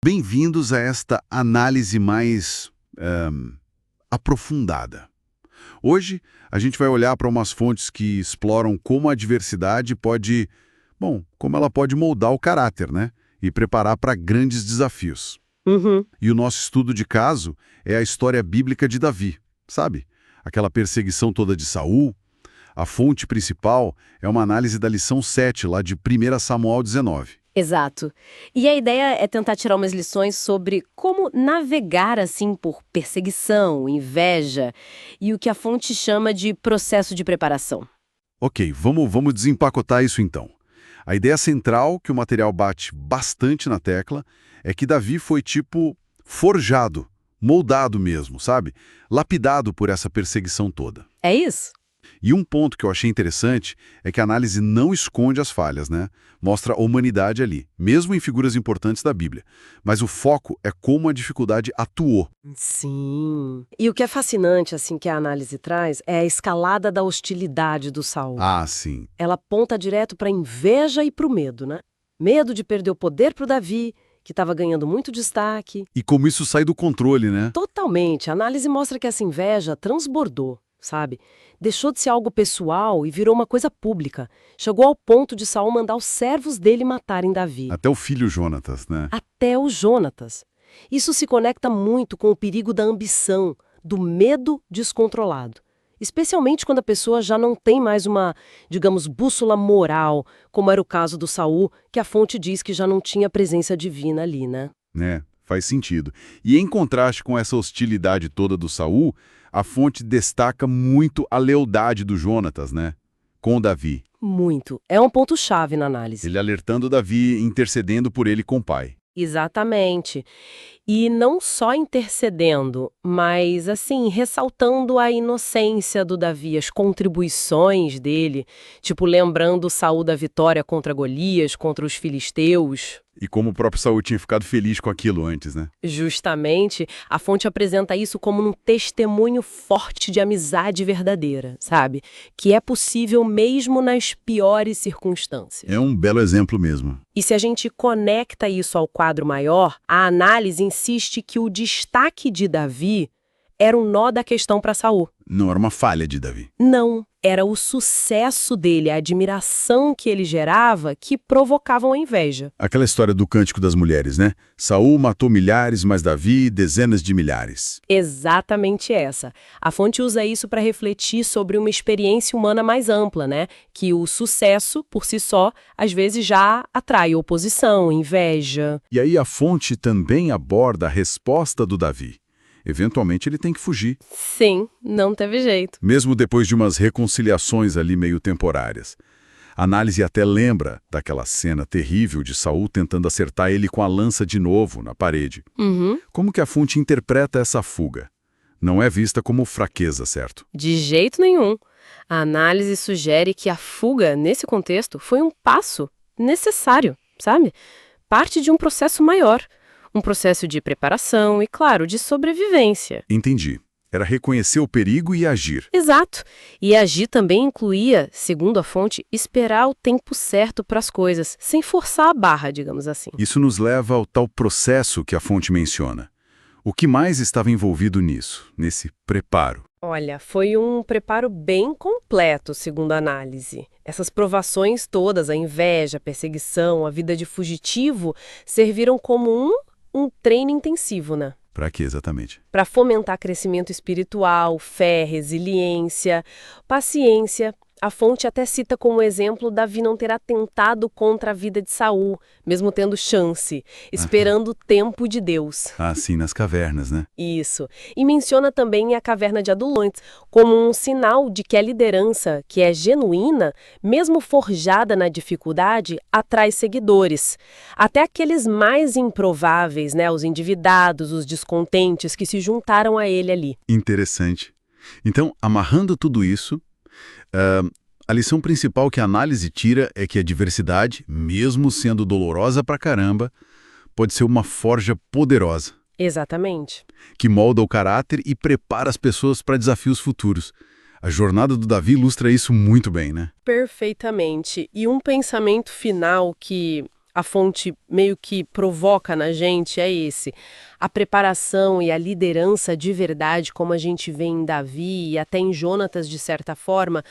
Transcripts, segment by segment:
Bem-vindos a esta análise mais aprofundada. Hoje, a gente vai olhar para umas fontes que exploram como a diversidade pode, como ela pode moldar o caráter, né? E preparar para grandes desafios. Uhum. E o nosso estudo de caso é a história bíblica de Davi, sabe? Aquela perseguição toda de Saul. A fonte principal é uma análise da lição 7, lá de 1 Samuel 19. Exato. E a ideia é tentar tirar umas lições sobre como navegar assim por perseguição, inveja e o que a fonte chama de processo de preparação. Ok, vamos desempacotar isso então. A ideia central, que o material bate bastante na tecla, é que Davi foi forjado, moldado mesmo, sabe? Lapidado por essa perseguição toda. É isso? E um ponto que eu achei interessante é que a análise não esconde as falhas, né? Mostra a humanidade ali, mesmo em figuras importantes da Bíblia. Mas o foco é como a dificuldade atuou. Sim. E o que é fascinante, assim, que a análise traz é a escalada da hostilidade do Saul. Ah, sim. Ela aponta direto para a inveja e para o medo, né? Medo de perder o poder para o Davi, que estava ganhando muito destaque. E como isso sai do controle, né? Totalmente. A análise mostra que essa inveja transbordou, sabe? Deixou de ser algo pessoal e virou uma coisa pública. Chegou ao ponto de Saul mandar os servos dele matarem Davi. Até o filho Jonatas, né? Até o Jonatas. Isso se conecta muito com o perigo da ambição, do medo descontrolado. Especialmente quando a pessoa já não tem mais uma, digamos, bússola moral, como era o caso do Saul, que a fonte diz que já não tinha presença divina ali, né? Faz sentido. E em contraste com essa hostilidade toda do Saul, a fonte destaca muito a lealdade do Jonatas, né? Com Davi. Muito. É um ponto-chave na análise. Ele alertando Davi, intercedendo por ele com o pai. Exatamente. E não só intercedendo, mas, assim, ressaltando a inocência do Davi, as contribuições dele, tipo lembrando Saul da vitória contra Golias, contra os filisteus. E como o próprio Saul tinha ficado feliz com aquilo antes, né? Justamente, a fonte apresenta isso como um testemunho forte de amizade verdadeira, sabe? Que é possível mesmo nas piores circunstâncias. É um belo exemplo mesmo. E se a gente conecta isso ao quadro maior, a análise insiste que o destaque de Davi era um nó da questão para Saul. Não era uma falha de Davi. Não, era o sucesso dele, a admiração que ele gerava que provocavam a inveja. Aquela história do cântico das mulheres, né? Saul matou milhares, mas Davi dezenas de milhares. Exatamente essa. A fonte usa isso para refletir sobre uma experiência humana mais ampla, né? Que o sucesso, por si só, às vezes já atrai oposição, inveja. E aí a fonte também aborda a resposta do Davi. Eventualmente ele tem que fugir. Sim, não teve jeito. Mesmo depois de umas reconciliações ali meio temporárias. A análise até lembra daquela cena terrível de Saul tentando acertar ele com a lança de novo na parede. Uhum. Como que a fonte interpreta essa fuga? Não é vista como fraqueza, certo? De jeito nenhum. A análise sugere que a fuga, nesse contexto, foi um passo necessário, sabe? Parte de um processo maior. Um processo de preparação e, claro, de sobrevivência. Entendi. Era reconhecer o perigo e agir. Exato. E agir também incluía, segundo a fonte, esperar o tempo certo para as coisas, sem forçar a barra, digamos assim. Isso nos leva ao tal processo que a fonte menciona. O que mais estava envolvido nisso, nesse preparo? Olha, foi um preparo bem completo, segundo a análise. Essas provações todas, a inveja, a perseguição, a vida de fugitivo, serviram como um treino intensivo, né? Para quê exatamente? Para fomentar crescimento espiritual, fé, resiliência, paciência. A fonte até cita como exemplo Davi não ter atentado contra a vida de Saul, mesmo tendo chance, esperando o tempo de Deus. Ah, sim, nas cavernas, né? Isso. E menciona também a caverna de Adulão como um sinal de que a liderança, que é genuína, mesmo forjada na dificuldade, atrai seguidores. Até aqueles mais improváveis, né? Os endividados, os descontentes que se juntaram a ele ali. Interessante. Então, amarrando tudo isso, a lição principal que a análise tira é que a diversidade, mesmo sendo dolorosa pra caramba, pode ser uma forja poderosa. Exatamente. Que molda o caráter e prepara as pessoas para desafios futuros. A jornada do Davi ilustra isso muito bem, né? Perfeitamente. E um pensamento final que a fonte meio que provoca na gente é esse. A preparação e a liderança de verdade, como a gente vê em Davi e até em Jonatas, de certa forma,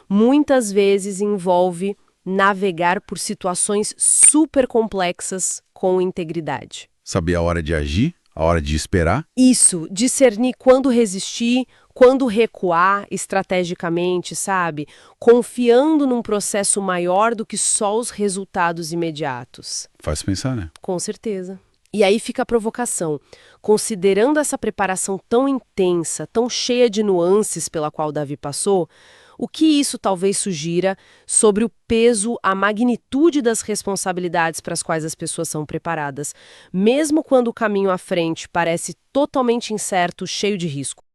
muitas vezes envolve navegar por situações super complexas com integridade. Saber a hora de agir, a hora de esperar. Isso, discernir quando resistir, quando recuar estrategicamente, sabe? Confiando num processo maior do que só os resultados imediatos. Faz pensar, né? Com certeza. E aí fica a provocação. Considerando essa preparação tão intensa, tão cheia de nuances pela qual Davi passou, o que isso talvez sugira sobre o peso, a magnitude das responsabilidades para as quais as pessoas são preparadas, mesmo quando o caminho à frente parece totalmente incerto, cheio de risco?